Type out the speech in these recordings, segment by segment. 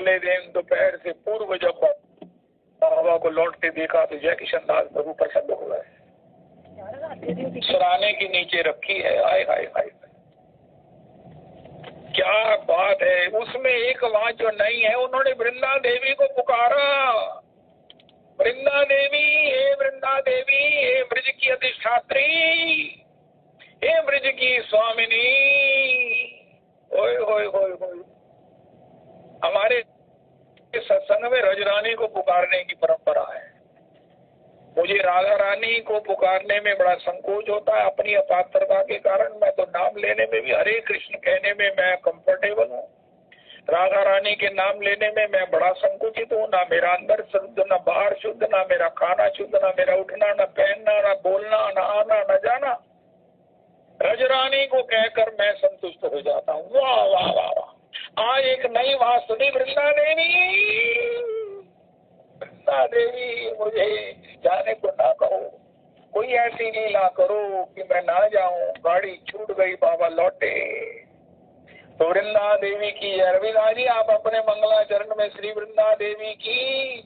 अगले दिन दोपहर से पूर्व जब बाबा को लौटते देखा तो जय किशन दास प्रभु प्रसन्न हो गए। सराहने के नीचे रखी है। हाय हाय हाय, क्या बात है। उसमें एक बात जो नहीं है, उन्होंने वृंदा देवी को पुकारा, वृंदा देवी, हे वृंदा देवी, हे ब्रज की अधिष्ठात्री, हे ब्रज की स्वामिनी। ओए होए होए होए, हमारे सत्संग में रजरानी को पुकारने की परंपरा है। मुझे राधा रानी को पुकारने में बड़ा संकोच होता है अपनी अपात्रता के कारण। मैं तो नाम लेने में भी हरे कृष्ण कहने में मैं कंफर्टेबल हूँ, राधा रानी के नाम लेने में मैं बड़ा संकुचित हूँ। ना मेरा अंदर शुद्ध, ना बाहर शुद्ध, ना मेरा खाना शुद्ध, ना मेरा उठना, ना पहनना, ना बोलना, ना आना, ना जाना। रजरानी को कहकर मैं संतुष्ट हो जाता हूँ। वाह वाह वाह वाह। आज एक नई बात सुनी, वृंदा देवी, वृंदा देवी मुझे जाने को ना कहो, कोई ऐसी लीला करो कि मैं ना जाऊं। गाड़ी छूट गई, बाबा लौटे। तो वृंदा देवी की जय। रविदास जी आप अपने मंगलाचरण में श्री वृंदा देवी की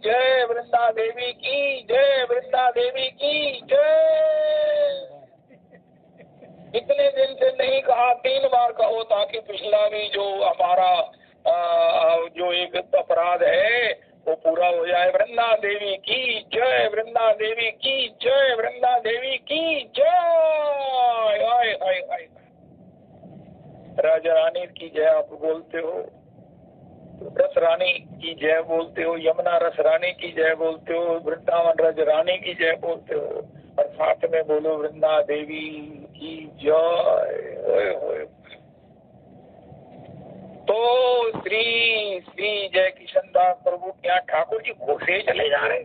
जय, वृंदा देवी की जय, वृंदा देवी की जय। इतने दिन से नहीं कहा, 3 बार कहो ताकि पिछला भी जो हमारा जो एक अपराध है वो पूरा हो जाए। वृंदा देवी की जय, वृंदा देवी की जय, वृंदा देवी की जय। हाय हाय हाय। राजा रानी की जय आप बोलते हो, रस रानी की जय बोलते हो, यमुना रस रानी की जय बोलते हो, वृंदावन रज रानी की जय बोलते हो, और साथ में बोलो वृंदा देवी की जय। ओए होए। तो श्री श्री जय किशन दास प्रभु के यहाँ ठाकुर जी घोषे चले जा रहे।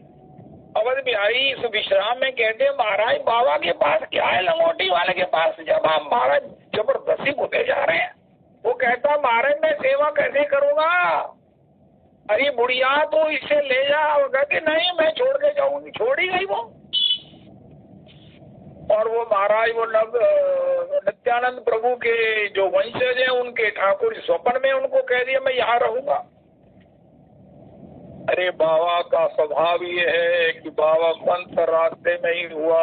अवध बिहारी इस विश्राम में कहते महाराज बाबा के पास क्या है, लंगोटी वाले के पास। जब आप महाराज जबरदस्ती होते जा रहे हैं, वो कहता महाराज मैं सेवा कैसे करूंगा, अरे बुढ़िया तो इसे ले जा। वो कहते नहीं मैं छोड़ के जाऊंगी। छोड़ ही गई वो। और वो महाराज वो नित्यानंद प्रभु के जो वंशज हैं उनके ठाकुर स्वप्न में उनको कह दिया मैं यहाँ रहूंगा। अरे बाबा का स्वभाव ये है कि बाबा पंथ रास्ते में ही हुआ,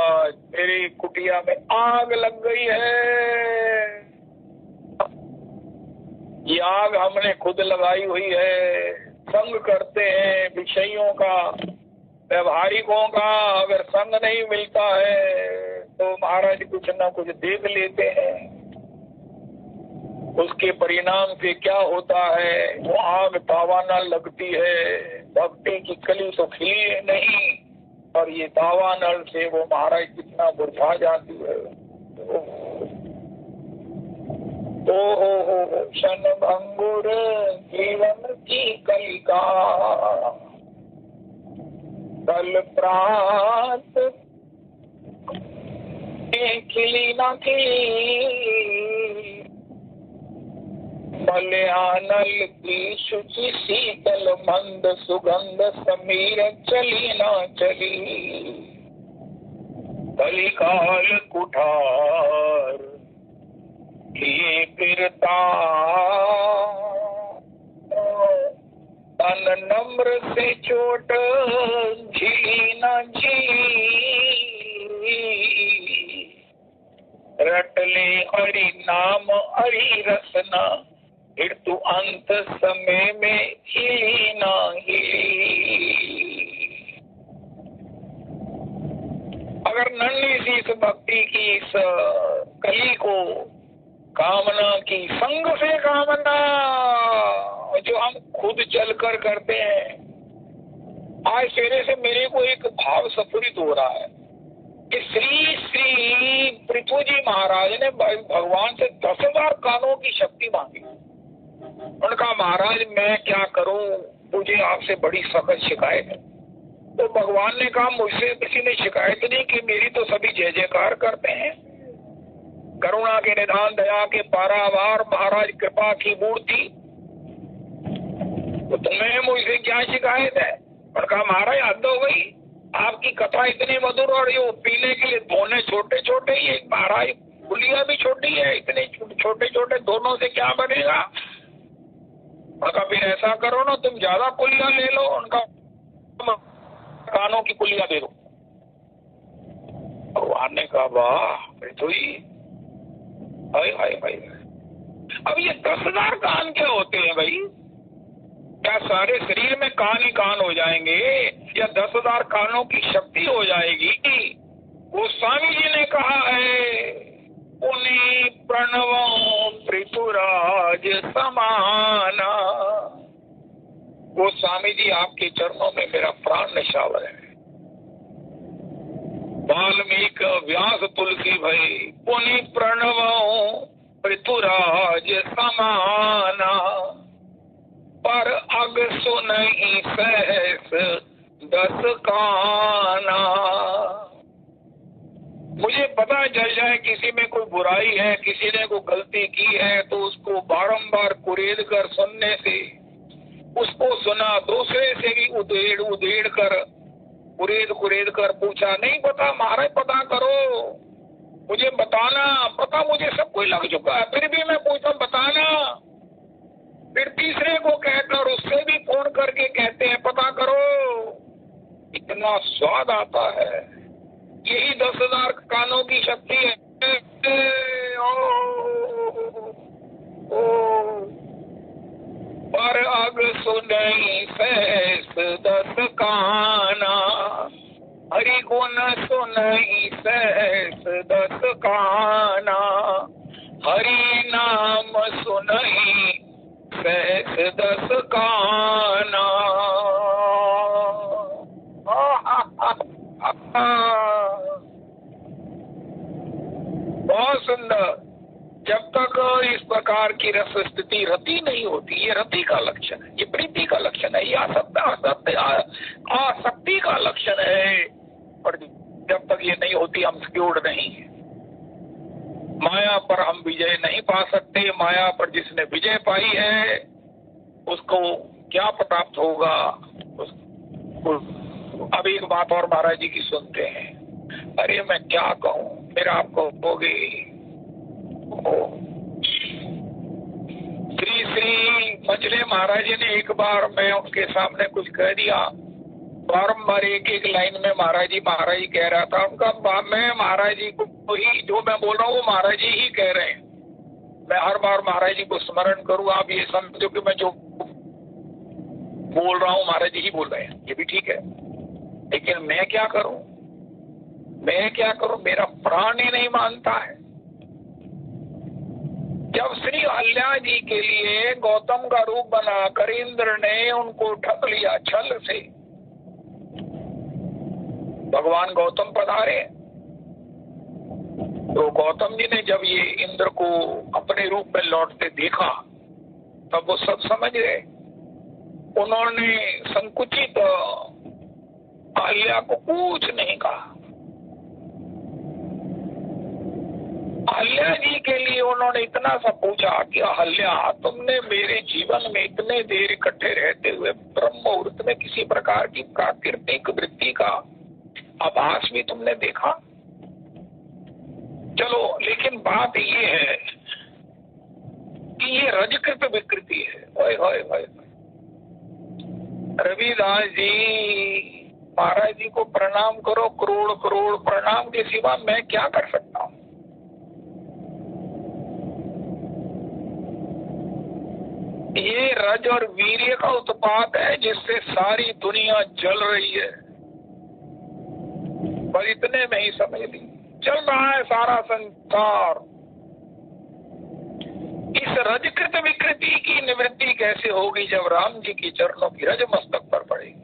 मेरी कुटिया में आग लग गई है। ये आग हमने खुद लगाई हुई है। संग करते हैं विषयों का, व्यवहारिकों का, अगर संग नहीं मिलता है तो महाराज कुछ ना कुछ देख लेते हैं। उसके परिणाम से क्या होता है, वो आग तावा न लगती है। भक्ति की कली तो खिली नहीं, और ये तावा नल से वो महाराज कितना बुझा जाती है। ओ हो शन भंगुर जीवन की कलिका, कल प्रात खिली न खिली, मलयानल की शुचि शीतल मंद सुगंध समीर चली न चली। कलिकाल कुठार लिए फिरता, तन नम्र से चोट झिली न झिली। रट ले हरि नाम हरि रसना, ऋतु अंत समय में हिली ना हिली। अगर नन्ही सी इस भक्ति की इस कली को कामना की, संग से कामना जो हम खुद चलकर करते हैं। आज सवेरे से मेरे को एक भाव स्फुरित हो रहा है कि श्री श्री पृथ्वी जी महाराज ने भगवान से 10 बार कानों की शक्ति मांगी। उनका महाराज मैं क्या करूं, मुझे आपसे बड़ी सख्त शिकायत है। तो भगवान ने कहा मुझसे किसी ने शिकायत नहीं की, मेरी तो सभी जय जयकार करते हैं। करुणा के निधान, दया के पारावार महाराज, कृपा की मूर्ति, तो तुम्हें मुझसे क्या शिकायत है। उनका महाराज हद हो गई, आपकी कथा इतनी मधुर, और ये पीने के लिए दोने छोटे छोटे ही, एक महाराज गुलिया भी छोटी है, इतने छोटे छोटे दोनों से क्या बनेगा। उनका फिर ऐसा करो ना, तुम ज्यादा कुलिया ले लो, उनका कानों की कुलिया दे दो। भगवान ने कहा वाह पृथ्वी, हाय हाय हाय। अब ये 10,000 कान क्या होते हैं भाई? क्या सारे शरीर में कान ही कान हो जाएंगे या 10,000 कानों की शक्ति हो जाएगी? गोस्वामी जी ने कहा है पुनि प्रणव पृथुराज समाना। गोस्वामी जी आपके चरणों में मेरा प्राण निशावर है। वाल्मीकि व्यास तुलसी भई पुनि प्रणव पृथुराज समाना। पर अग सुनहि सहस 10 काना। मुझे पता चल जाए किसी में कोई बुराई है, किसी ने कोई गलती की है, तो उसको बारंबार कुरेद कर सुनने से, उसको सुना, दूसरे से भी उधेड़ कर कुरेद कर पूछा, नहीं पता महाराज पता करो, मुझे बताना, पता मुझे सब कुछ लग चुका है, फिर भी मैं पूछता बताना। फिर तीसरे को कहकर उससे भी फोन करके कहते हैं पता करो। इतना स्वाद आता है। यही 10,000 कानों की शक्ति है। पर अग सुनहि सहस 10 काना। हरि गुण सुनहि सहस 10 काना। हरि नाम सुनहि सहस 10 काना। बहुत सुंदर। जब तक इस प्रकार की रस स्थिति रति नहीं होती, ये रति का लक्षण है, ये प्रीति का लक्षण है, ये आसक्ति का लक्षण है। और जब तक ये नहीं होती हम सिक्योर्ड नहीं है। माया पर हम विजय नहीं पा सकते। माया पर जिसने विजय पाई है उसको क्या प्राप्त होगा? अब एक बात और महाराज जी की सुनते हैं। अरे मैं क्या कहूँ, मेरा आपको होगी। श्री मजले महाराज जी ने एक बार, मैं उनके सामने कुछ कह दिया, बारम्बार एक लाइन में महाराज जी कह रहा था। उनका मैं महाराज जी को ही जो मैं बोल रहा हूँ वो महाराज जी ही कह रहे हैं। मैं हर बार महाराज जी को स्मरण करूँ, आप ये समझो कि मैं जो बोल रहा हूँ महाराज जी ही बोल रहे हैं, ये भी ठीक है। लेकिन मैं क्या करूं, मेरा प्राण ही नहीं मानता है। जब श्री अहल्या जी के लिए गौतम का रूप बनाकर इंद्र ने उनको ठग लिया छल से, भगवान गौतम पधारे, तो गौतम जी ने जब ये इंद्र को अपने रूप में लौटते देखा तब वो सब समझ गए। उन्होंने संकुचित अहल्या को कुछ नहीं कहा। अहल्या जी के लिए उन्होंने इतना सा पूछा कि अहल्या, तुमने मेरे जीवन में इतने देर इकट्ठे रहते हुए ब्रह्म मुहूर्त में किसी प्रकार की प्राकृतिक वृत्ति का आभास भी तुमने देखा? चलो, लेकिन बात ये है कि ये रजकृत विकृति है। रविदास जी महाराज जी को प्रणाम करो, करोड़ करोड़ प्रणाम के सिवा मैं क्या कर सकता हूँ? ये रज और वीर्य का उत्पात है जिससे सारी दुनिया जल रही है। पर इतने में ही समझ ली, चल रहा है सारा संसार। इस रजकृत विकृति की निवृत्ति कैसे होगी जब राम जी की चरणों की रज मस्तक पर पड़ेगी?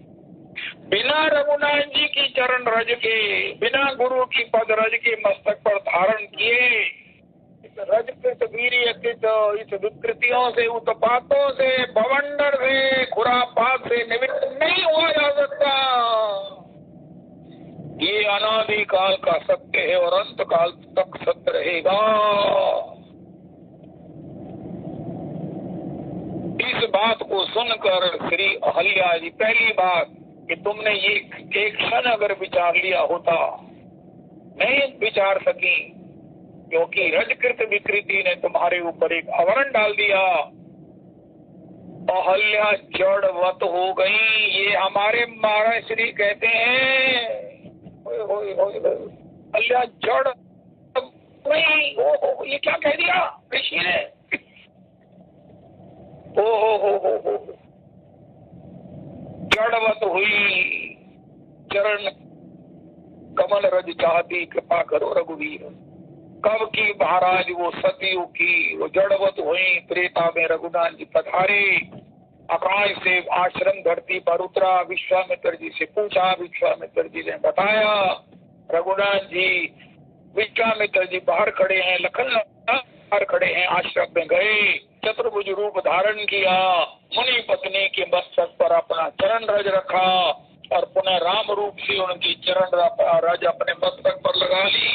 बिना रघुनाथ जी की चरण रज के, बिना गुरु की पद रज के मस्तक पर धारण किए, इस रजकृत वीर्यकृत इस विकृतियों से, उत्पातों से, भवंडर से, खुरापात से निवृत्त नहीं हुआ जा सकता। ये अनादि काल का सत्य है और अंत काल तक सत्य रहेगा। इस बात को सुनकर श्री अहल्या जी, पहली बात कि तुमने ये एक क्षण अगर विचार लिया होता, नहीं विचार सकी, क्योंकि रजकृत विकृति ने तुम्हारे ऊपर एक आवरण डाल दिया। अहल्या जड़वत हो गई। ये हमारे महाराज श्री कहते हैं अहल्या जड़ गई। ओ ये क्या कह दिया ऋषि ने। हो जड़वत हुई चरण कमल रज चाहती कृपा करो रघुवीर। कब की महाराज वो सतयुग की वो जड़वत हुई त्रेता में रघुनाथ जी पधारे। आकाश से आश्रम धरती पर उतरा। विश्वामित्र जी से पूछा, विश्वामित्र जी ने बताया। रघुनाथ जी विश्वामित्र जी बाहर खड़े हैं, लखन बाहर खड़े हैं, आश्रम में गए, चतुर्भुज रूप धारण किया, मुनि पत्नी के मस्तक पर अपना चरण रज रखा और पुनः राम रूप से उनकी चरण रज अपने मस्तक पर लगा ली।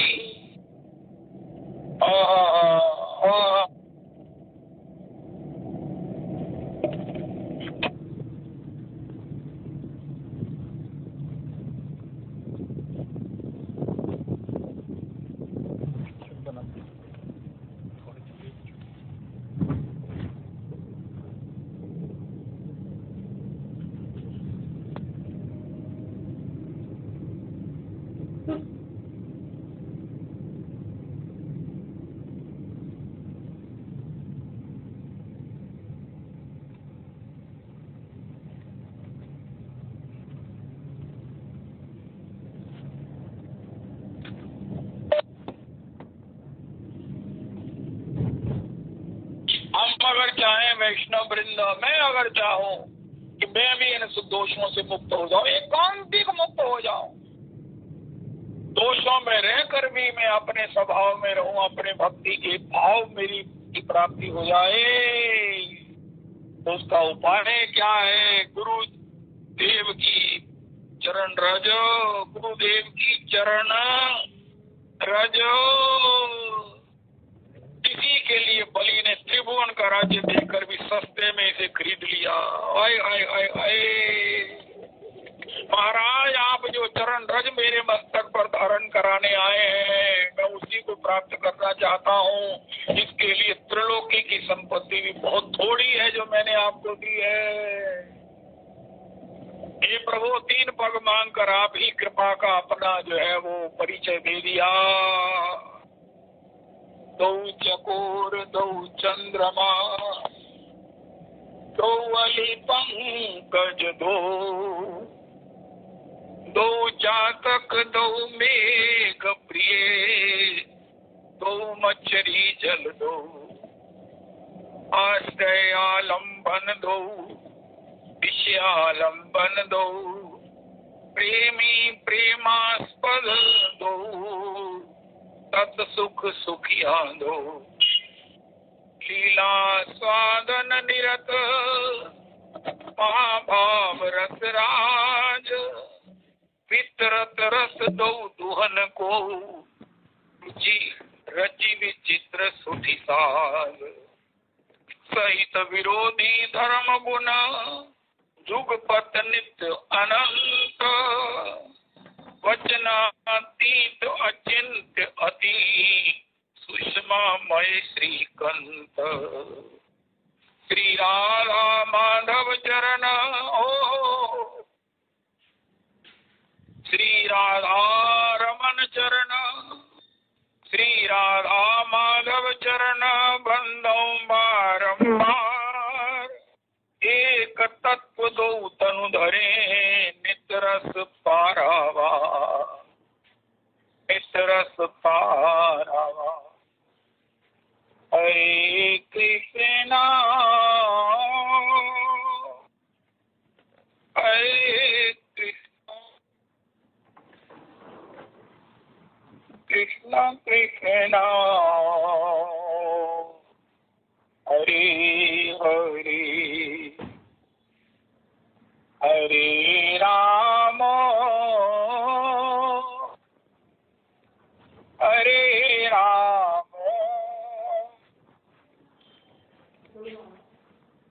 अगर चाहे वैष्णव वृंद, मैं अगर चाहूं कि मैं भी इन दोषों से मुक्त हो जाऊं, एकांतिक मुक्त हो जाऊं, दोषों में रहकर भी मैं अपने स्वभाव में रहूं, अपने भक्ति के भाव मेरी की प्राप्ति हो जाए, तो उसका उपाय क्या है? गुरु देव की चरण रज, गुरुदेव की चरण रज। इसी के लिए बलि ने त्रिभुवन का राज्य देकर भी सस्ते में इसे खरीद लिया। आए आए आए आए महाराज, आप जो चरण रज मेरे मस्तक पर धारण कराने आए हैं, मैं उसी को प्राप्त करना चाहता हूँ। इसके लिए त्रिलोकी की संपत्ति भी बहुत थोड़ी है जो मैंने आपको दी है। ये प्रभु, 3 पग मांग कर आप ही कृपा का अपना जो है वो परिचय दे दिया। दो चकोर दो चंद्रमा दो अली पंकज दो जातक दो मेघ प्रिय दो मच्छरी जल दो आश्रय आलम्बन दो विषयालम्बन दो प्रेमी प्रेमास्पद दो तत् सुख सुखिया दो लीला स्वादन निरत महाभाव रस राज वितरत रस दो दुहन को रुचि रचि विचित्र सुधिसार सहित विरोधी धर्म गुण जुगपत नित्य अनंत वचनातीत अचिंत्य अति सुषमामय श्रीकंठ श्री राधा माधव चरण ओ श्री राधा रमन चरण श्री राधा माधव चरण बंदो बारंबार एक तत्व दो तनु धरे नितरस पारावा नितरस पारावा। हरे कृष्णा हरे कृष्णा कृष्णा कृष्णा हरे हरे हरे राम हरे राम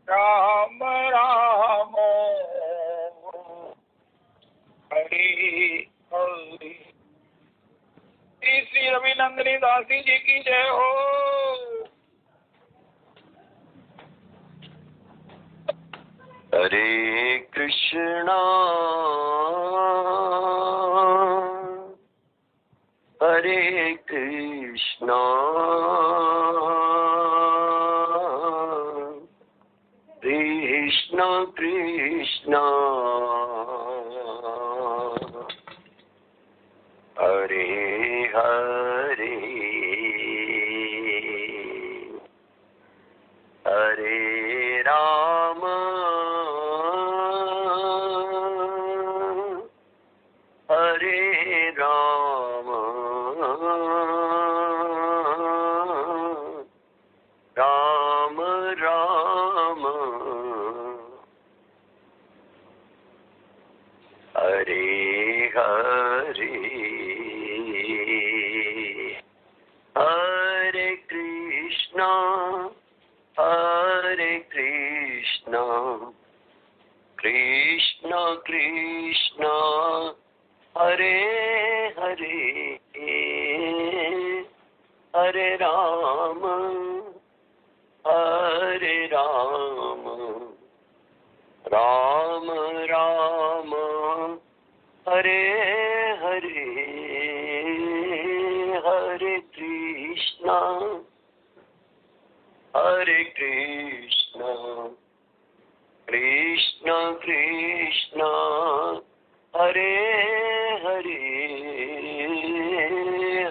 राम राम हरे हरे। श्री रविनंदनी दासी जी की जय हो। हरे कृष्णा हरे कृष्णा कृष्ण कृष्ण हरे हरे हरे राम हरे राम राम राम हरे हरे हरे कृष्णा कृष्ण कृष्ण हरे हरे हरे राम राम राम हरे हरे हरे कृष्णा कृष्ण कृष्ण हरे हरे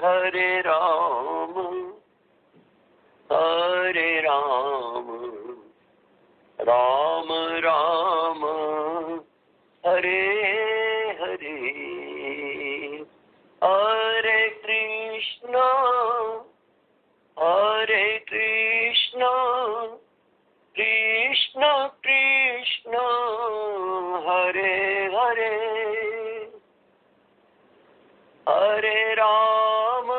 हरे राम राम राम हरे हरे हरे कृष्णा कृष्ण कृष्ण हरे हरे हरे राम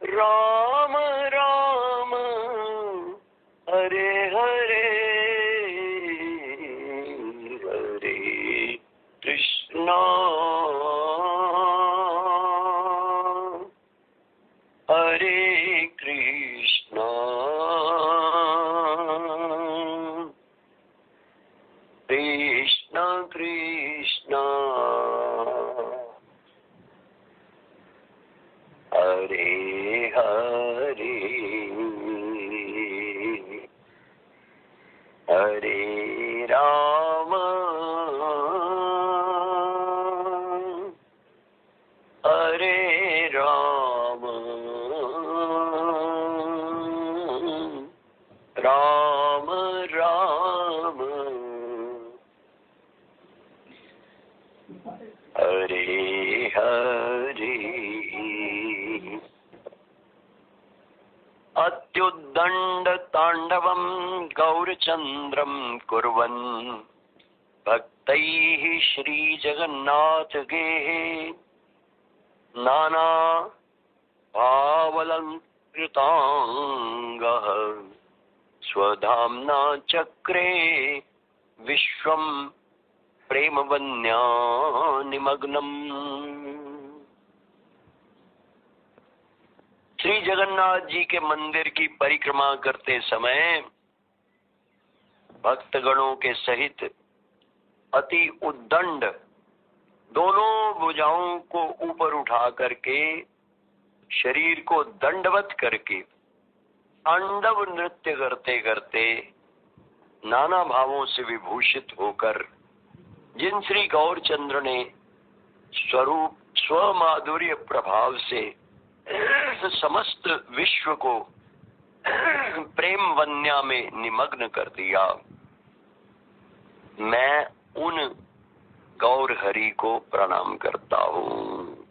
राम राम हरे हरे हरे कृष्णा हरे कृष्णा कृष्ण कृष्ण हरे हरे हरे राम हरे राम राम राम हरे हरे अत्युद्दण्ड ताण्डवं गौरचन्द्रं कुर्वन् भक्तैः श्रीजगन्नाथगेः नाना भावलङ्कृताङ्गः स्वधाम्ना चक्रे विश्वं प्रेमवन्या निमग्नम्। श्री जगन्नाथ जी के मंदिर की परिक्रमा करते समय भक्तगणों के सहित अति उद्दंड दोनों भुजाओं को ऊपर उठा करके शरीर को दंडवत करके तांडव नृत्य करते करते नाना भावों से विभूषित होकर जिन श्री गौरचंद्र ने स्वरूप स्वमाधुर्य प्रभाव से समस्त विश्व को प्रेम वन्या में निमग्न कर दिया, मैं उन गौर हरि को प्रणाम करता हूँ।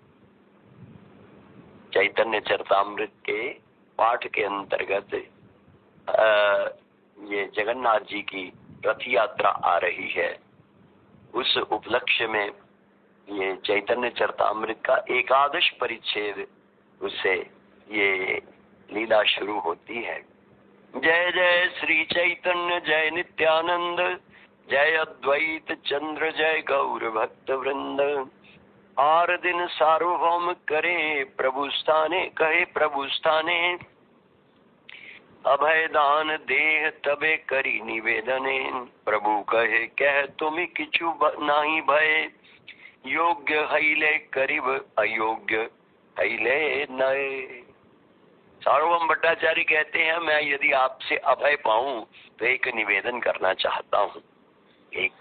चैतन्य चरितामृत के पाठ के अंतर्गत ये जगन्नाथ जी की रथ यात्रा आ रही है। उस उपलक्ष्य में ये चैतन्य चरितामृत का एकादश परिच्छेद उससे ये लीला शुरू होती है। जय जय श्री चैतन्य जय नित्यानंद जय अद्वैत चंद्र जय गौर भक्त वृंद। आर दिन सार्वभौम करे प्रभु स्थाने कहे प्रभु स्थाने अभय दान देह तबे करी निवेदने। प्रभु कहे कह तुम किछु नाही भय, योग्य हईले करीब अयोग्य हईले नए। सार्वभौम भट्टाचार्य कहते हैं मैं यदि आपसे अभय पाऊं तो एक निवेदन करना चाहता हूं। एक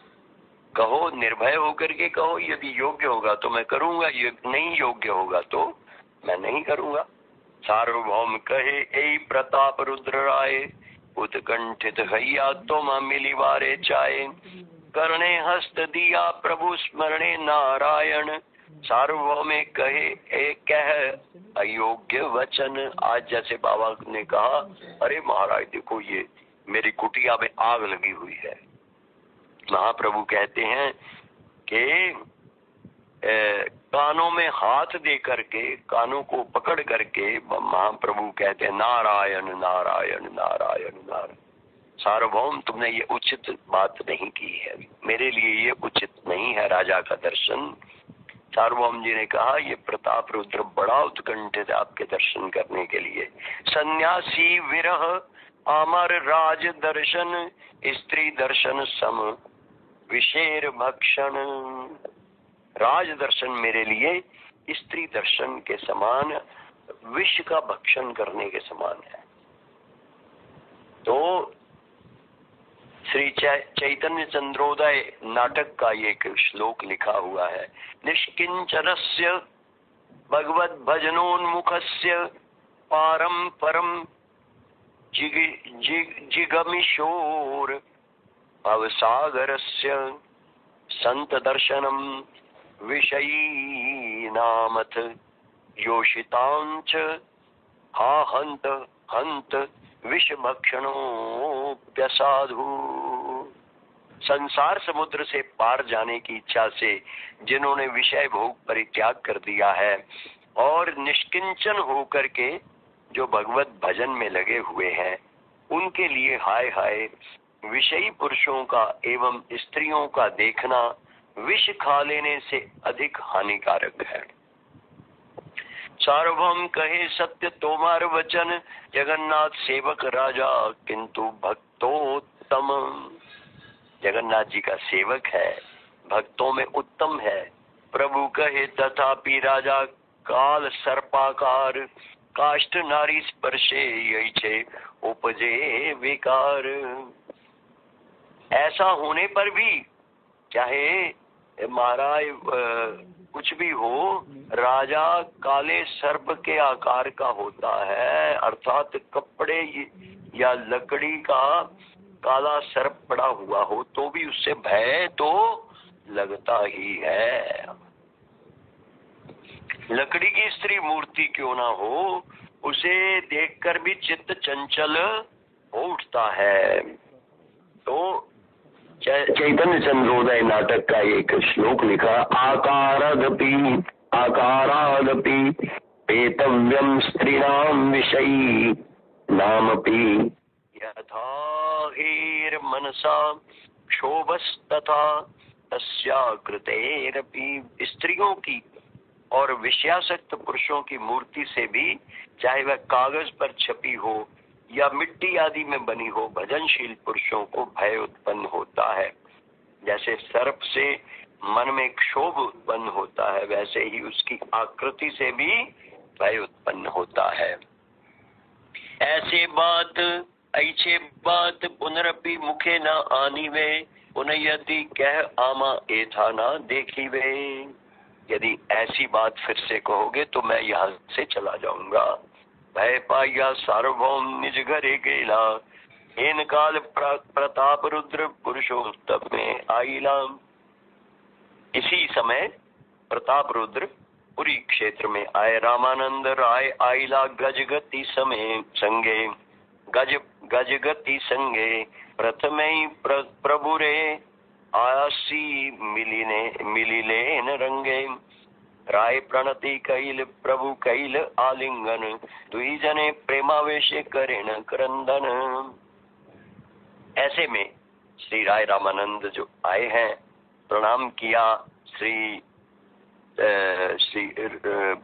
कहो, निर्भय होकर के कहो, यदि योग्य होगा तो मैं करूंगा, नहीं योग्य होगा तो मैं नहीं करूंगा। सार्वभौम कहे ए प्रताप रुद्र राय, उत्कंठित हैया तुम मिली बारे चाहे। करणे हस्त दिया प्रभु स्मरणे नारायण, सार्वभौम कहे ए कह अयोग्य वचन। आज जैसे बाबा ने कहा, अरे महाराज देखो ये मेरी कुटिया में आग लगी हुई है। महाप्रभु कहते हैं कि कानों में हाथ दे करके, कानों को पकड़ करके महाप्रभु कहते हैं नारायण नारायण नारायण नारायण। सार्वभौम तुमने ये उचित बात नहीं की है, मेरे लिए ये उचित नहीं है राजा का दर्शन। सार्वभौम जी ने कहा ये प्रताप रुद्र बड़ा उत्कंठित है आपके दर्शन करने के लिए। सन्यासी विरह अमर राज दर्शन, स्त्री दर्शन सम विशेर भक्षण। राज दर्शन मेरे लिए स्त्री दर्शन के समान, विष का भक्षण करने के समान है। तो श्री चैतन्य चंद्रोदय नाटक का ये एक श्लोक लिखा हुआ है। निष्किंचनस्य भगवद भजनोन्मुखस्य पारम परम जिगमिशोर भवसागरस्य संत दर्शनम विषयी नामथ योषितांच हा हंत हंत विषभक्षणोप्यसाधु। संसार समुद्र से पार जाने की इच्छा से जिन्होंने विषय भोग परित्याग कर दिया है और निष्किंचन होकर के जो भगवत भजन में लगे हुए हैं, उनके लिए हाय हाय विषयी पुरुषों का एवं स्त्रियों का देखना विष खा लेने से अधिक हानिकारक है। सार्वभौम कहे सत्य तोमार वचन, जगन्नाथ सेवक राजा किंतु भक्तोत्तम। जगन्नाथ जी का सेवक है, भक्तों में उत्तम है। प्रभु कहे तथापि राजा काल सर्पाकार, काष्ठ नारी स्पर्शे यही छे उपजे विकार। ऐसा होने पर भी चाहे महाराज कुछ भी हो, राजा काले सर्प के आकार का होता है, अर्थात कपड़े या लकड़ी का काला सर्प पड़ा हुआ हो तो भी उससे भय तो लगता ही है। लकड़ी की स्त्री मूर्ति क्यों ना हो, उसे देखकर भी चित्त चंचल हो उठता है। तो चैतन्य चंद्रोदय नाटक का एक श्लोक लिखा, आकारादपि पेतव्यम स्त्रीणाम विषयी नामपि यथा हीर मनसा क्षोभस्तथा तस्या कृतेरपि। स्त्रियों की और विषयासक्त पुरुषों की मूर्ति से भी, चाहे वह कागज पर छपी हो या मिट्टी आदि में बनी हो, भजनशील पुरुषों को भय उत्पन्न होता है। जैसे सर्प से मन में क्षोभ उत्पन्न होता है, वैसे ही उसकी आकृति से भी भय उत्पन्न होता है। ऐसे बात पुनरपि मुखे न आनी वे, पुनयति कह आमा एथा न देखी वे। यदि ऐसी बात फिर से कहोगे तो मैं यहाँ से चला जाऊंगा। भय पाया सार्वभौम निज घरे गेला, इन काल प्रताप रुद्र पुरुषोत्तम में आईला। इसी समय प्रताप रुद्र पुरी क्षेत्र में आए। रामानंद राय आईला गजगति समय संगे, गजगति संगे प्रथमे प्रभु रे आसी मिलिले न रंगे। राय प्रणति कैल प्रभु कैल आलिंगन, दुई जने प्रेमावेश करेण क्रंदन। ऐसे में श्री राय रामानंद जो आए हैं, प्रणाम किया। श्री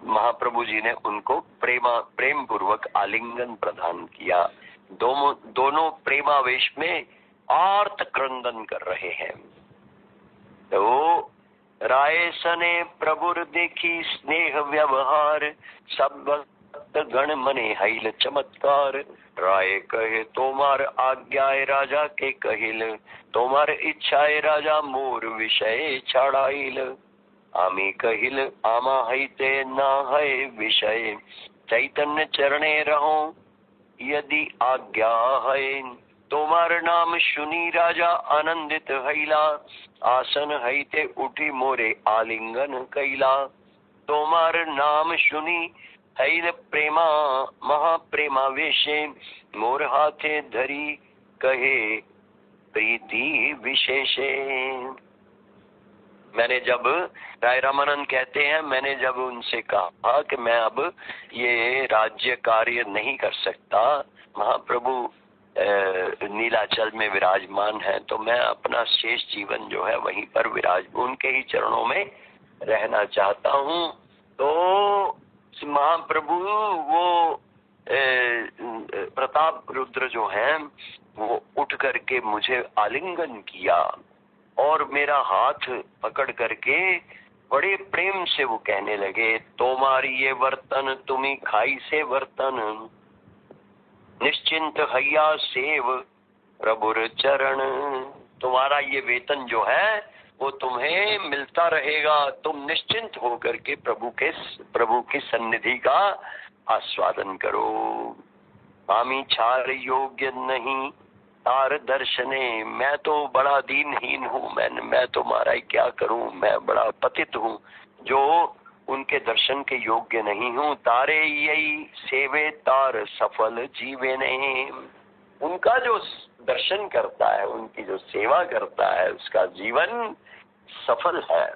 महाप्रभु जी ने उनको प्रेम पूर्वक आलिंगन प्रदान किया। दोनों प्रेमावेश में आर्त क्रंदन कर रहे हैं। तो राय सने प्रभुर देखी स्नेह व्यवहार, सब भक्त गण मने हैल चमत्कार। राय कहे तोमार आज्ञाए राजा के कहिल, तोमार इच्छाए राजा मोर विषय छाड़ाइल। आमी कहिल आमा हैते ना है विषय, चैतन्य चरणे रहो यदि आज्ञा है। तोमार नाम सुनी राजा आनंदित हैला, आसन हैते उठी मोरे आलिंगन कैला। तोमार नाम सुनी हैल प्रेमा महाप्रेमावेशे, मोर हाथे धरी कहे प्रीति विशेषे। मैंने जब, राय रामानंद कहते हैं, मैंने जब उनसे कहा कि मैं अब ये राज्य कार्य नहीं कर सकता, महाप्रभु नीलाचल में विराजमान है, तो मैं अपना शेष जीवन जो है वहीं पर उनके ही चरणों में रहना चाहता हूँ। तो महाप्रभु वो प्रताप रुद्र जो हैं वो उठ करके मुझे आलिंगन किया और मेरा हाथ पकड़ करके बड़े प्रेम से वो कहने लगे, तुम्हारी ये वर्तन तुम्ही खाई से वर्तन, निश्चिंत हैया सेव प्रभुर चरण। तुम्हारा ये वेतन जो है वो तुम्हें मिलता रहेगा, तुम निश्चिंत होकर के प्रभु की सन्निधि का आस्वादन करो। आमी छार योग्य नहीं तार दर्शने, मैं तो बड़ा दीनहीन हूँ, मैं तुम्हारा क्या करूँ, मैं बड़ा पतित हूँ जो उनके दर्शन के योग्य नहीं हूँ। तारे यही सेवे तार सफल जीवे नहीं, उनका जो दर्शन करता है, उनकी जो सेवा करता है, उसका जीवन सफल है।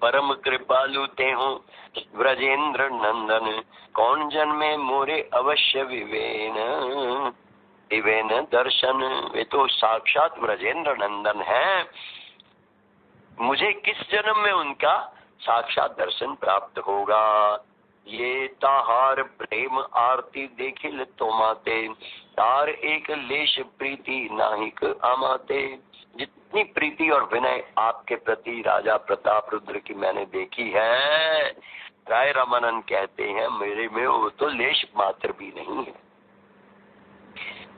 परम कृपालु ते हूँ ब्रजेंद्र नंदन, कौन जन्मे मोरे अवश्य विवेन दर्शन। वे तो साक्षात ब्रजेंद्र नंदन है, मुझे किस जन्म में उनका साक्षात दर्शन प्राप्त होगा। ये ताहार प्रेम आरती देखिल तोमाते, तार एक लेश प्रीति नाहिक अमाते। जितनी प्रीति और विनय आपके प्रति राजा प्रताप रुद्र की मैंने देखी है, राय रामानंद कहते हैं मेरे में वो तो लेश मात्र भी नहीं है।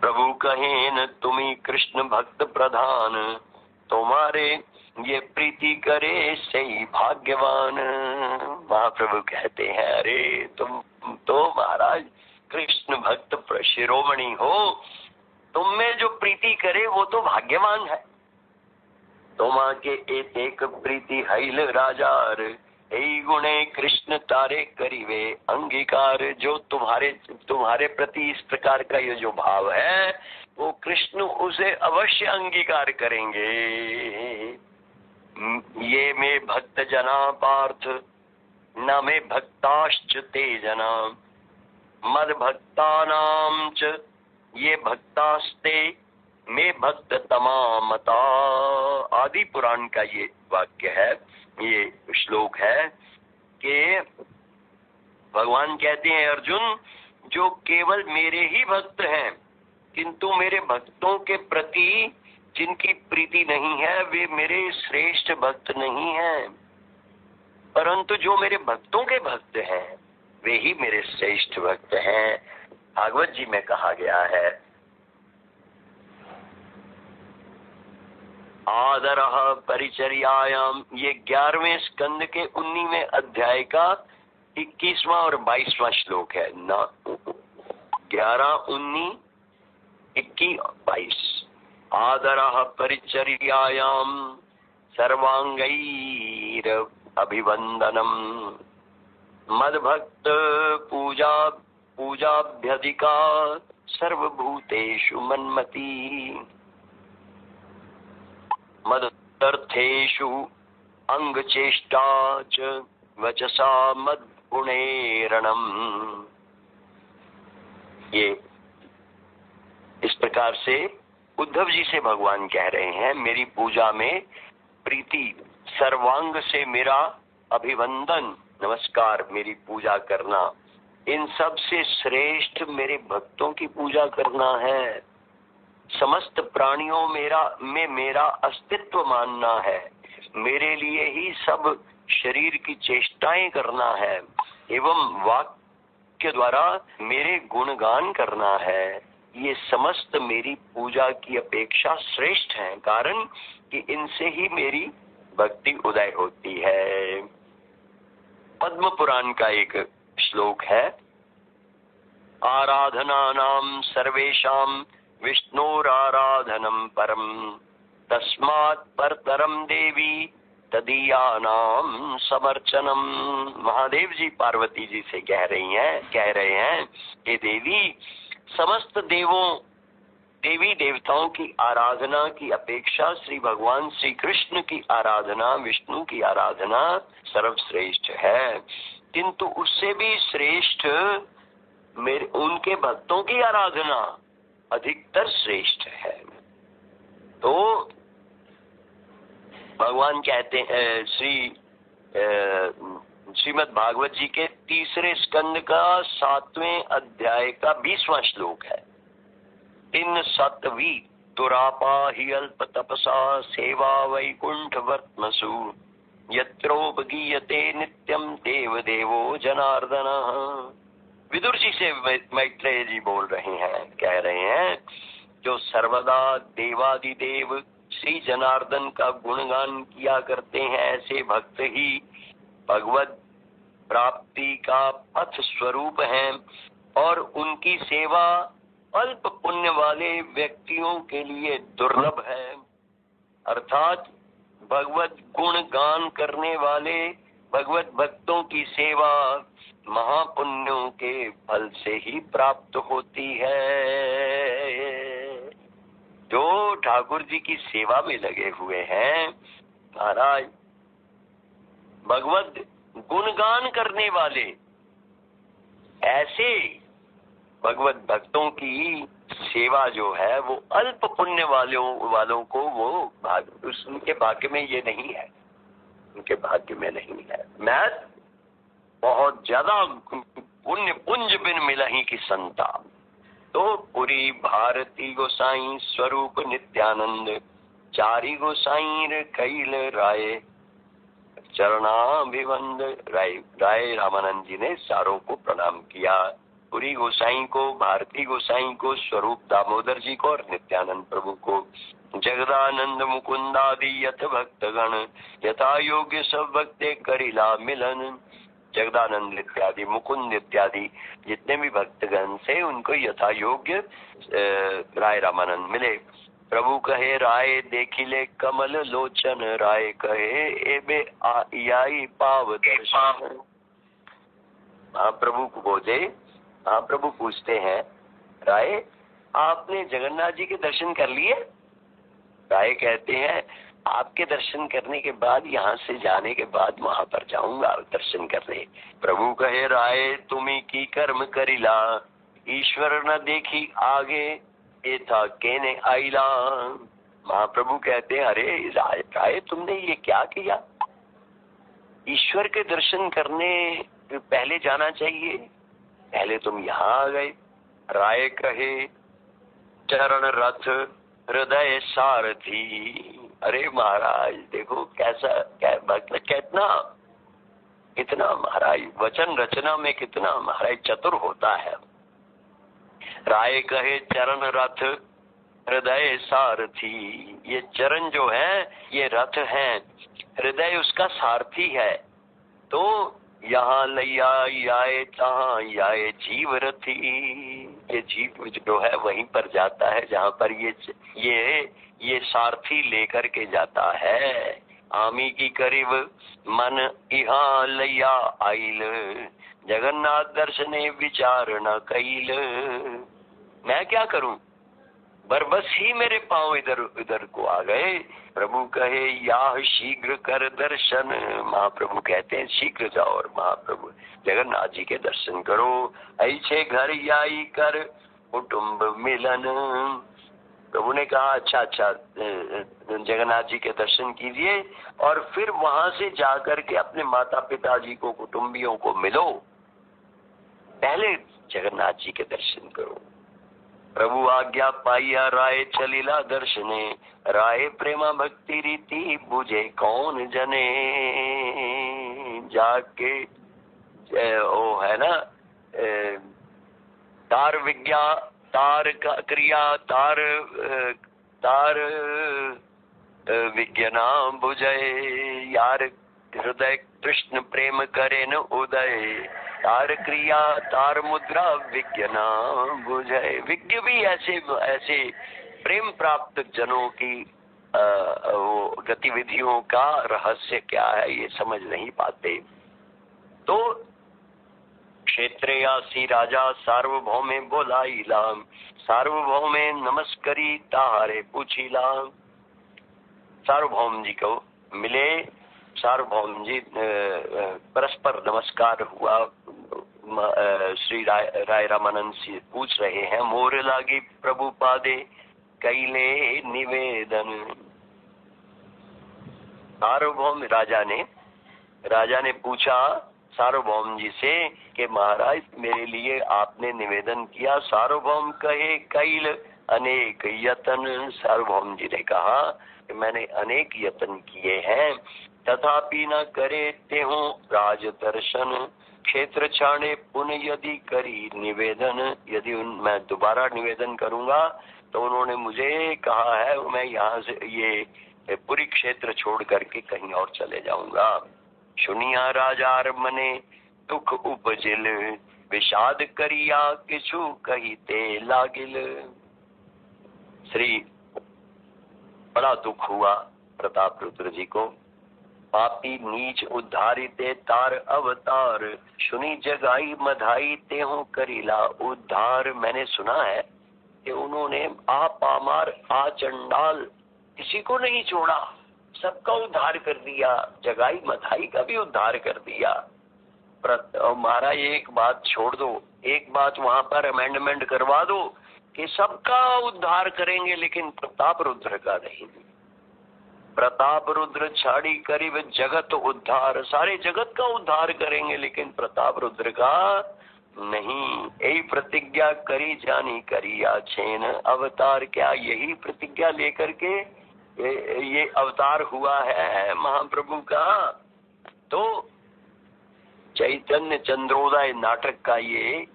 प्रभु कहे न तुम्ही कृष्ण भक्त प्रधान, तुम्हारे ये प्रीति करे सही भाग्यवान। महाप्रभु कहते हैं अरे तुम तो महाराज कृष्ण भक्त शिरोमणि हो, तुम में जो प्रीति करे वो तो भाग्यवान है। तुम्हा के एक प्रीति हैल राजार, यही गुणे कृष्ण तारे करीवे अंगीकार। जो तुम्हारे प्रति इस प्रकार का ये जो भाव है वो कृष्ण उसे अवश्य अंगीकार करेंगे। ये में भक्त जना पार्थ न में भक्ताश्च ते जना, मद भक्तानाम च ये भक्तास्ते में भक्त तमामता। आदि पुराण का ये वाक्य है, ये श्लोक है कि भगवान कहते हैं अर्जुन, जो केवल मेरे ही भक्त हैं किंतु मेरे भक्तों के प्रति जिनकी प्रीति नहीं है वे मेरे श्रेष्ठ भक्त नहीं हैं, परंतु जो मेरे भक्तों के भक्त हैं वे ही मेरे श्रेष्ठ भक्त हैं। भागवत जी में कहा गया है आदर परिचर्यायाम, ये 11वें स्कंद के 19वें अध्याय का 21वां और 22वां श्लोक है ना। 11, 19, 21, 22। आदर परिचर्यायाम सर्वांगैर अभिवंदनम, मद्भक्त पूजाभ्यधिका सर्वभूतेषु मन्मती। मदर्थेषु अंगचेष्टा च वचसा मद्गुणेरणम। ये इस प्रकार से उद्धव जी से भगवान कह रहे हैं मेरी पूजा में प्रीति, सर्वांग से मेरा अभिवंदन नमस्कार, मेरी पूजा करना इन सब से श्रेष्ठ मेरे भक्तों की पूजा करना है। समस्त प्राणियों में मेरा अस्तित्व मानना है। मेरे लिए ही सब शरीर की चेष्टाएं करना है एवं वाक्य द्वारा मेरे गुणगान करना है। ये समस्त मेरी पूजा की अपेक्षा श्रेष्ठ है, कारण कि इनसे ही मेरी भक्ति उदय होती है। पद्म पुराण का एक श्लोक है, आराधनानां सर्वेषां विष्णोराराधनं परम तस्मात् परतरम देवी तदीयानां समर्चनम। महादेव जी पार्वती जी से कह रहे हैं कि देवी, समस्त देवी देवताओं की आराधना की अपेक्षा श्री भगवान श्री कृष्ण की आराधना, विष्णु की आराधना सर्वश्रेष्ठ है, किंतु उससे भी श्रेष्ठ उनके भक्तों की आराधना अधिकतर श्रेष्ठ है। तो भगवान कहते हैं, श्रीमद् भागवत जी के 3 स्कंद का 7वें अध्याय का 20वां श्लोक है, इन सत्वी दुरापा ही अल्प तपसा सेवा वैकुंठ वर्त्मसु यत्रोपगीयते नित्यम देव देवो जनार्दन। विदुर जी से मैत्रेय जी बोल रहे हैं, कह रहे हैं, जो सर्वदा देवादिदेव श्री जनार्दन का गुणगान किया करते हैं, ऐसे भक्त ही भगवत प्राप्ति का पथ स्वरूप हैं और उनकी सेवा अल्प पुण्य वाले व्यक्तियों के लिए दुर्लभ है। अर्थात भगवत गुण गान करने वाले भगवत भक्तों की सेवा महापुण्यों के फल से ही प्राप्त होती है। जो ठाकुर जी की सेवा में लगे हुए हैं, महाराज भगवत गुणगान करने वाले ऐसे भगवत भक्तों की सेवा जो है वो अल्प पुण्य वालों को वो उनके भाग्य में ये नहीं है, उनके भाग्य में नहीं है। मैं बहुत ज्यादा पुण्य पुंज बिन मिलही की संता। तो पूरी भारती गोसाई स्वरूप नित्यानंद चारी गोसाई कैल राय चरणाभिवंद। राय रामानंद जी ने चारों को प्रणाम किया, पूरी गोसाई को, भारती गोसाई को, स्वरूप दामोदर जी को और नित्यानंद प्रभु को। जगदानंद मुकुंदादि यथ भक्तगण यथा योग्य सब भक्ते करिला मिलन। जगदानंद इत्यादि, मुकुंद इत्यादि जितने भी भक्तगण से उनको यथा योग्य राय रामानंद मिले। प्रभु कहे राय देखिले कमल लोचन, राय कहे एबे आई पाव दर्शन। महाप्रभु को बोले, महाप्रभु पूछते हैं, राय आपने जगन्नाथ जी के दर्शन कर लिए? राय कहते हैं, आपके दर्शन करने के बाद, यहाँ से जाने के बाद वहां पर जाऊंगा दर्शन करने। प्रभु कहे राय तुम्ही की कर्म करिला, ईश्वर न देखी आगे ये था केने आईला। महाप्रभु कहते हैं, अरे राय तुमने ये क्या किया? ईश्वर के दर्शन करने पहले जाना चाहिए, पहले तुम यहाँ आ गए। राय कहे चरण रथ हृदय सारथी। अरे महाराज देखो कैसा कितना महाराज वचन रचना में कितना महाराज चतुर होता है। राय कहे चरण रथ हृदय सारथी, ये चरण जो है ये रथ है, हृदय उसका सारथी है। तो यहाँ लैया आए तहाँ आए जीव रथी, ये जीव जो है वहीं पर जाता है जहाँ पर ये सारथी लेकर के जाता है। आमी की करीब मन यहाँ लैया आइल, जगन्नाथ दर्शने विचार न कैल। मैं क्या करूं, बरबस ही मेरे पांव इधर उधर को आ गए। प्रभु कहे याह शीघ्र कर दर्शन। महाप्रभु कहते हैं शीघ्र जाओ और महाप्रभु जगन्नाथ जी के दर्शन करो। ऐसे घर याई कर कुटुंब मिलन। प्रभु ने कहा अच्छा जगन्नाथ जी के दर्शन कीजिए और फिर वहां से जाकर के अपने माता पिता जी को, कुटुंबियों को मिलो। पहले जगन्नाथ जी के दर्शन करो। प्रभु आज्ञा पाइया राय चलीला दर्शने, राय प्रेमा भक्ति रीति बुझे कौन जने। जाके वो है ना तार विज्ञा तार क्रिया तार विज्ञाना बुझे। यार हृदय कृष्ण प्रेम करे न उदय, तार क्रिया तार मुद्रा विज्ञाना बुझे। विज्ञ भी ऐसे प्रेम प्राप्त जनों की वो गतिविधियों का रहस्य क्या है ये समझ नहीं पाते। तो क्षेत्रयासी राजा सार्वभौमे बोलाइला, सार्वभौमे नमस्करी तारे पूछिला। सार्वभौम जी को मिले, सार्वभौम जी परस्पर नमस्कार हुआ। श्री राय रामानंद से पूछ रहे हैं, मोर लागी प्रभु पादे कैले निवेदन। सार्वभौम राजा ने पूछा सार्वभौम जी से कि महाराज मेरे लिए आपने निवेदन किया। सार्वभौम कहे कैल अनेक यतन। सार्वभौम जी ने कहा कि मैंने अनेक यत्न किए हैं, तथापि न करे ते हो राज दर्शन। क्षेत्र छाणे पुनः यदि करी निवेदन, यदि मैं दोबारा निवेदन करूंगा तो उन्होंने मुझे कहा है मैं यहाँ से ये पूरी क्षेत्र छोड़ करके कहीं और चले जाऊंगा। सुनिया राजार मने दुख उपजिल, विषाद करिया किछु कहिते लागिल। श्री बड़ा दुख हुआ प्रताप रुद्र जी को। पापी नीच उद्धारिते तार अवतार, सुनी जगाई मधाई ते हो करीला उद्धार। मैंने सुना है कि उन्होंने पामार चंडाल किसी को नहीं छोड़ा, सबका उद्धार कर दिया, जगाई मधाई का भी उद्धार कर दिया। महाराज एक बात छोड़ दो, एक बात वहां पर अमेंडमेंट करवा दो कि सबका उद्धार करेंगे लेकिन प्रताप रुद्र का नहीं। प्रताप रुद्र छाड़ी करीब जगत उद्धार, सारे जगत का उद्धार करेंगे लेकिन प्रताप रुद्र का नहीं। यही प्रतिज्ञा करी जानी करिया छेन अवतार। क्या यही प्रतिज्ञा लेकर के ये अवतार हुआ है महाप्रभु का? तो चैतन्य चंद्रोदय नाटक का ये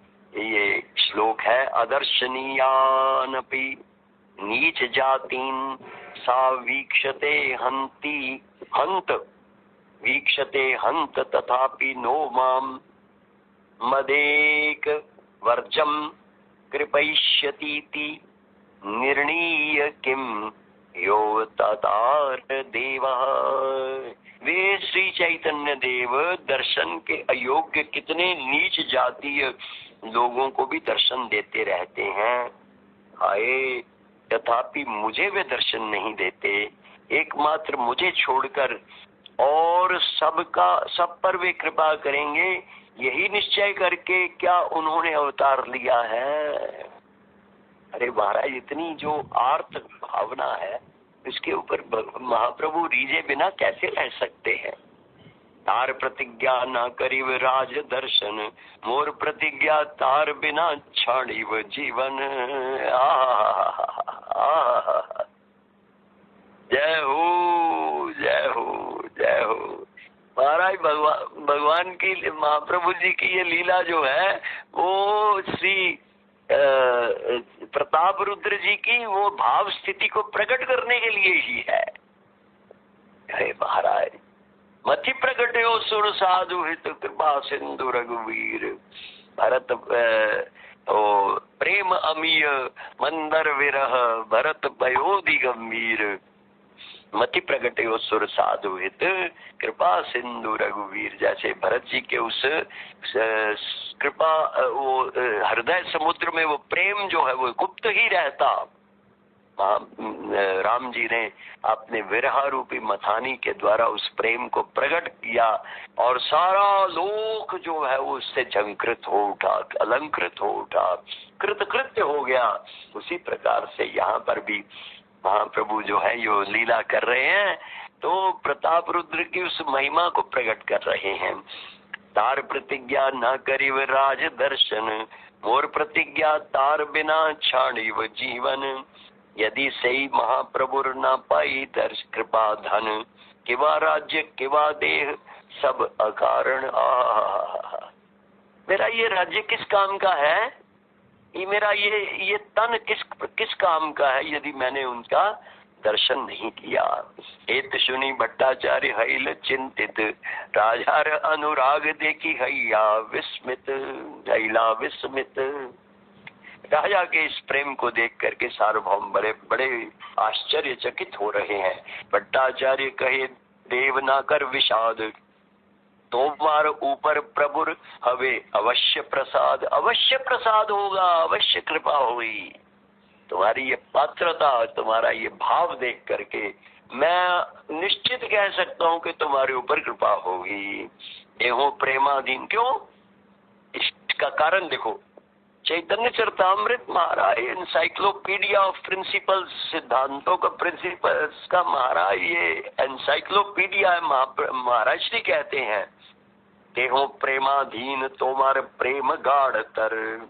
श्लोक है। अदर्शनीयानपि नीच जातिन सा वीक्षते हंत वीक्षते हंत तथापि नो माम मदेक वर्जम कृपयिष्यतीति निर्णीय किम यो तातार देवा। वे श्री चैतन्य देव दर्शन के अयोग्य कितने नीच जातीय लोगों को भी दर्शन देते रहते हैं। हाय, तथापि मुझे वे दर्शन नहीं देते, एकमात्र मुझे छोड़कर और सब पर वे कृपा करेंगे, यही निश्चय करके क्या उन्होंने अवतार लिया है। अरे महाराज, इतनी जो आर्त भावना है इसके ऊपर महाप्रभु रीझे बिना कैसे रह सकते हैं। तार प्रतिज्ञा ना करीब राज दर्शन, मोर प्रतिज्ञा तार बिना छाड़ीव जीवन। जय हो जय हो जय हो। महाराज भगवान की महाप्रभु जी की ये लीला जो है वो श्री प्रताप रुद्र जी की वो भाव स्थिति को प्रकट करने के लिए ही है। अरे महाराज, मति प्रकट हो सुर साधु हित कृपा सिंधु रघुवीर, भरत प्रेम अमीय मंदर विरह, भरत पयोधि गंभीर। मति प्रकट हो सुर साधु हित कृपा सिंधु रघुवीर। जैसे भरत जी के उस कृपा वो हृदय समुद्र में वो प्रेम जो है वो गुप्त ही रहता, राम जी ने अपने विरह रूपी मथानी के द्वारा उस प्रेम को प्रकट किया और सारा लोक जो है वो उससे झंकृत हो उठा, अलंकृत हो उठा, कृतकृत्य हो गया। उसी प्रकार से यहाँ पर भी महाप्रभु जो है यो लीला कर रहे हैं तो प्रताप रुद्र की उस महिमा को प्रकट कर रहे हैं। तार प्रतिज्ञा न करिव राज दर्शन, मोर प्रतिज्ञा तार बिना छाड़िव जीवन। यदि सही महाप्रभुर न पाई दर्श कृपा धन, किवा राज्य किवा देह सब अकारण। मेरा ये राज्य किस काम का है, ये मेरा ये तन किस काम का है यदि मैंने उनका दर्शन नहीं किया। एत सुनी भट्टाचार्य हैल चिंतित, राजार अनुराग देखी हैया विस्मित, हैला विस्मित। राजा के इस प्रेम को देख करके सार्वभौम बड़े बड़े आश्चर्यचकित हो रहे हैं। भट्टाचार्य कहे देव ना कर विषाद, तोमार ऊपर प्रभुर हवे अवश्य प्रसाद। अवश्य प्रसाद होगा, अवश्य कृपा होगी। तुम्हारी ये पात्रता, तुम्हारा ये भाव देख करके मैं निश्चित कह सकता हूँ कि तुम्हारे ऊपर कृपा होगी। एहो प्रेमाधीन, क्यों? इसका कारण देखो, चैतन्य चरितामृत महाराज एनसाइक्लोपीडिया ऑफ प्रिंसिपल्स, सिद्धांतों का प्रिंसिपल्स का महाराज ये एनसाइक्लोपीडिया है। महाराज श्री कहते हैं देहो प्रेमाधीन तोमार प्रेम गाढ़ तर,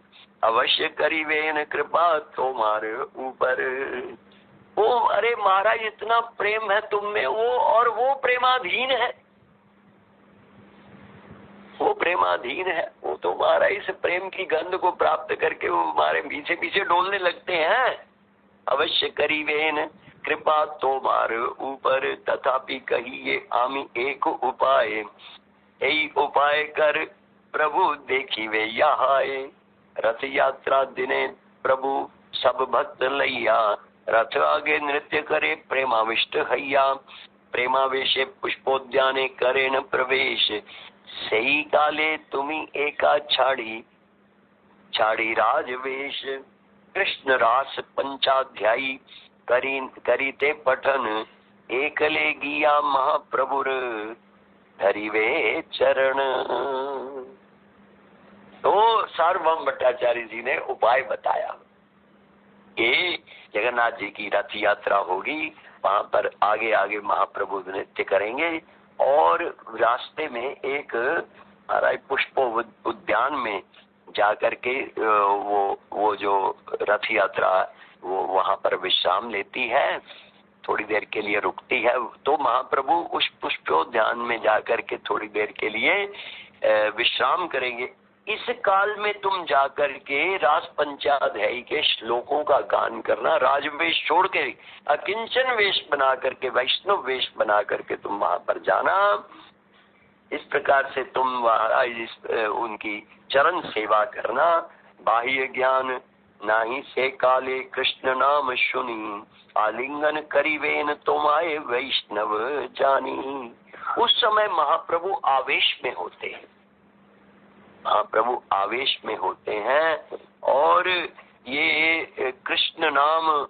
अवश्य करीवेन कृपा तोमार ऊपर। वो अरे महाराज इतना प्रेम है तुम में, वो और वो प्रेमाधीन है, वो प्रेमाधीन है। वो तो महाराज इस प्रेम की गंध को प्राप्त करके वो हमारे पीछे पीछे डोलने लगते हैं। अवश्य करीवेन कृपा तोमार ऊपर, तथापि कहिए आमी एक उपाय, यही उपाय कर प्रभु देखी वे यहाँ। रथ यात्रा दिने प्रभु सब भक्त लैया, रथ आगे नृत्य करे प्रेमाविष्ट हैया। प्रेमावेशे पुष्पोद्याने करे न प्रवेश, सही काले तुम्ही एका छाड़ी राजवेश। कृष्ण रास पंचाध्यायी करीते पठन, एकले गिया महाप्रभुर धरिवे चरण। तो सार्वभौम भट्टाचार्य जी ने उपाय बताया। ये जगन्नाथ जी की रथ यात्रा होगी, वहां पर आगे आगे महाप्रभु नृत्य करेंगे और रास्ते में एक पुष्प उद्यान में जाकर के वो जो रथ यात्रा वो वहां पर विश्राम लेती है, थोड़ी देर के लिए रुकती है। तो महाप्रभु उस पुष्पोद्यान में जाकर के थोड़ी देर के लिए विश्राम करेंगे। इस काल में तुम जाकर के रास पंचाध्यायी के श्लोकों का गान करना, राजवेश छोड़ के अकिंचन वेश बना करके, वैष्णव वेश बना करके तुम वहां पर जाना। इस प्रकार से तुम वहां उनकी चरण सेवा करना। बाह्य ज्ञान नाही से काले कृष्ण नाम सुनी, आलिंगन करीवेन तुम्हारे वैष्णव जानी। उस समय महाप्रभु आवेश में होते हैं, महाप्रभु आवेश में होते हैं और ये कृष्ण नाम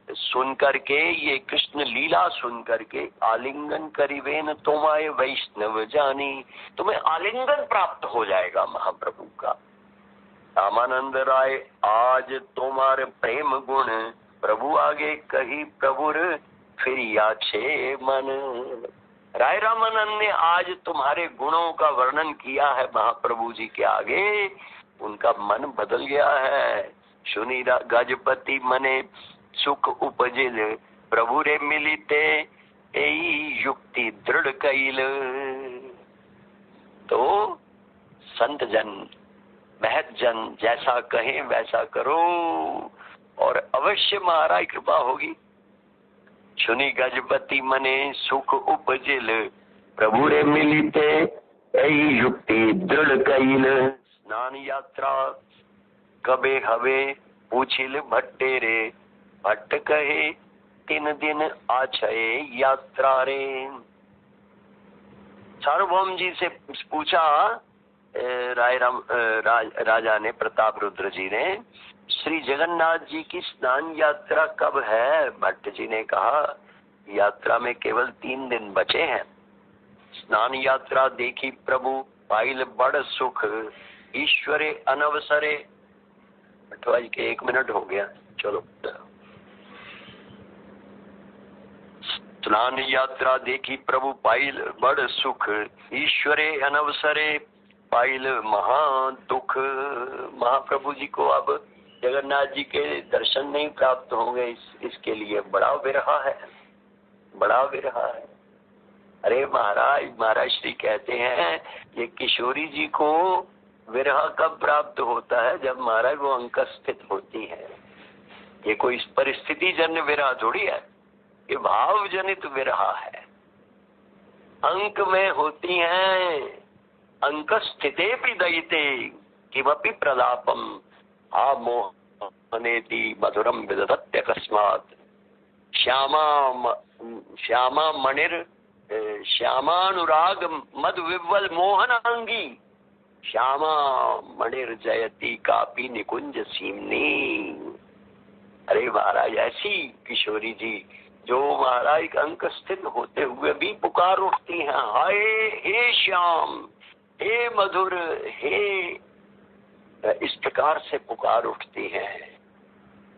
सुन करके, ये कृष्ण लीला सुन करके आलिंगन करीवेन तुम्हारे वैष्णव जानी, तुम्हें आलिंगन प्राप्त हो जाएगा महाप्रभु का। रामानंद राय आज तुम्हारे प्रेम गुण, प्रभु आगे कही प्रभुर फिरिया छे मन। राय रामानंद ने आज तुम्हारे गुणों का वर्णन किया है महाप्रभु जी के आगे, उनका मन बदल गया है। सुनी गजपति मने सुख उपजिल, प्रभु रे मिलिते यही युक्ति दृढ़ कैल। तो संत जन महत जन जैसा कहें वैसा करो और अवश्य महाराज कृपा होगी। सुनी गजपति मने सुख उपजिल, प्रभु रे मिलिते यही युक्ति दृढ़ कैल। स्नान यात्रा कबे हवे पूछिल भट्टे रे, भट्ट कहे 3 दिन आछे यात्रा रे। सार्वभौम जी से पूछा राजा ने, प्रताप रुद्र जी ने, श्री जगन्नाथ जी की स्नान यात्रा कब है? भट्ट जी ने कहा यात्रा में केवल 3 दिन बचे हैं। स्नान यात्रा देखी प्रभु पाइल बड़ सुख, ईश्वरे अनवसरे। भट्टवाजी के 1 मिनट हो गया, चलो। स्नान यात्रा देखी प्रभु पाइल बड़ सुख, ईश्वरे अनवसरे। पाइल महा दुख। महाप्रभु जी को अब जगन्नाथ जी के दर्शन नहीं प्राप्त होंगे, इसके लिए बड़ा विरह है, बड़ा विरह है। अरे महाराज श्री कहते हैं ये किशोरी जी को विरह कब प्राप्त होता है? जब महाराज वो अंक स्थित होती है। ये कोई परिस्थिति जन्य विरह थोड़ी है, ये भाव जनित विरह है। अंक में होती हैं, अंक स्थिते भी दयिते किमपि प्रलापम आ मोहनेति मधुरम विदधत्य कस्मात्। श्यामा मणिर श्यामानुराग मद विव्वल मोहन अंगी श्यामा मणिर जयती कापी निकुंज सीमनी। अरे महाराज ऐसी किशोरी जी जो महाराज अंक स्थित होते हुए भी पुकार उठती हैं, हाय हे श्याम, हे मधुर, हे, इस प्रकार से पुकार उठती हैं।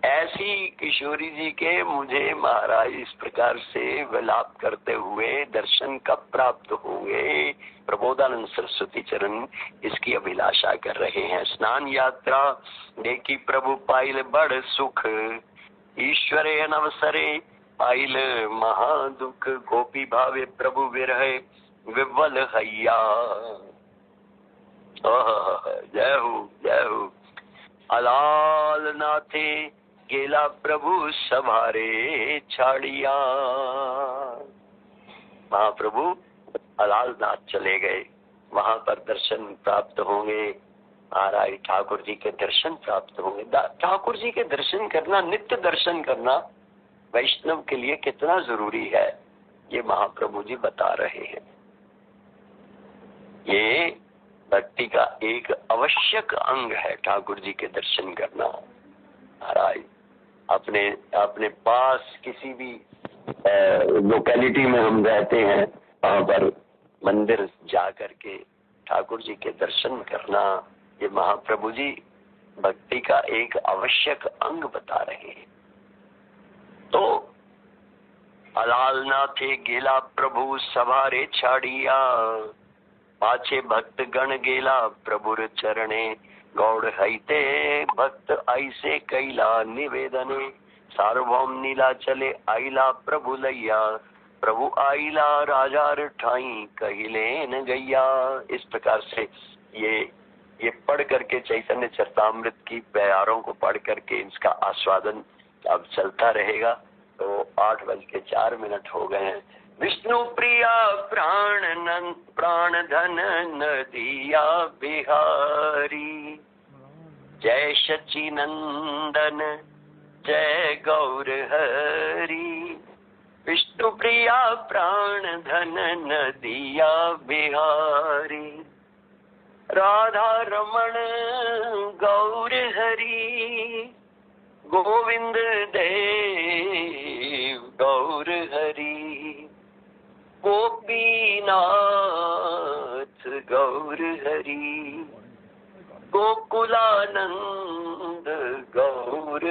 ऐसी किशोरी जी के मुझे महाराज इस प्रकार से विलाप करते हुए दर्शन कब प्राप्त होंगे? प्रबोधानंद सरस्वती चरण इसकी अभिलाषा कर रहे हैं। स्नान यात्रा देखी प्रभु पाइल बड़ सुख, ईश्वरे अनवसरे पाइल महादुख। गोपी भावे प्रभु विरहे विव्वल हैया। जय हो, जय हो। अलाल नाथे गेला प्रभु सभारे छाड़िया। महाप्रभु अलालनाथ चले गए, वहां पर दर्शन प्राप्त होंगे, महाराज ठाकुर जी के दर्शन प्राप्त होंगे। ठाकुर जी के दर्शन करना, नित्य दर्शन करना वैष्णव के लिए कितना जरूरी है, ये महाप्रभु जी बता रहे हैं। ये भक्ति का एक आवश्यक अंग है, ठाकुर जी के दर्शन करना। महाराज अपने पास किसी भी लोकेलिटी में हम रहते हैं, वहां पर मंदिर जा करके ठाकुर जी के दर्शन करना, ये महाप्रभु जी भक्ति का एक आवश्यक अंग बता रहे हैं। तो अलालनाथे गेला प्रभु सभारे छाड़िया, पाछे भक्त गण गेला प्रभुर चरणे। गौड़ हईते भक्त ऐसे कैला निवेदने, सार्वभौम नीला चले आइला प्रभु लैया। प्रभु आइला राजार ठाई कहिले न गैया। इस प्रकार से ये पढ़ करके चैतन्य चरितामृत की प्यारों को पढ़ करके इसका आस्वादन अब चलता रहेगा। तो 8:04 हो गए हैं। विष्णु प्रिया प्राण धन नदिया बिहारी, जय सच्चिनंदन जय गौर हरि। विष्णु प्रिया प्राण धन नदिया बिहारी, राधा रमण गौर हरि। गोविंद देव गौर हरि, गोपीनाथ गौर हरि, गोकुलानंद गौर